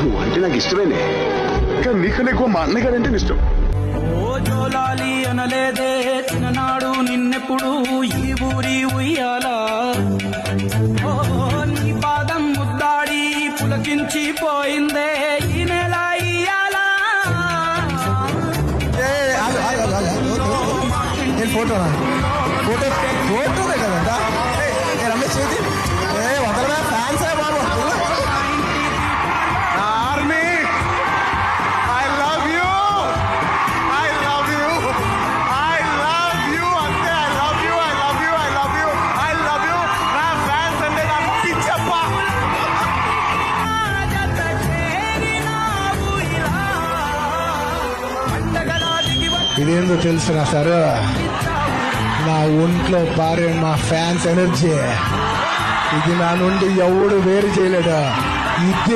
నువ్వు అంటే నాకు ఇష్టమేనే, కానీ నీకన్నా ఎక్కువ మా అన్నగారు అంటే ఇష్టం. ఓ జోలాలి అనలేదే చిన్ననాడు నిన్నెప్పుడు ఈ ఊరి ఉయ్యాలా, ఓ నీ పాదం ముద్దాడి పులకించిపోయిందే ఈ నెల ఇయ్యాలా. ఫోటో ఫోటో ఫోటోనే కదంతా రమేష్ చేతి వదలరా ఫ్యాన్స్ బాబు. Army I love you, I love you, I love you అంతే. I love you, I love you, I love you, I love you. నా ఫ్యాన్స్ అంటే నాకు పిచ్చప్ప. ఇదేందో తెలుసునా సార్, నా ఒంట్లో భార్య మా ఫ్యాన్స్ ఎనర్జీ, ఇది నా నుండి ఎవడు వేరు చేయలేడు. ఇదే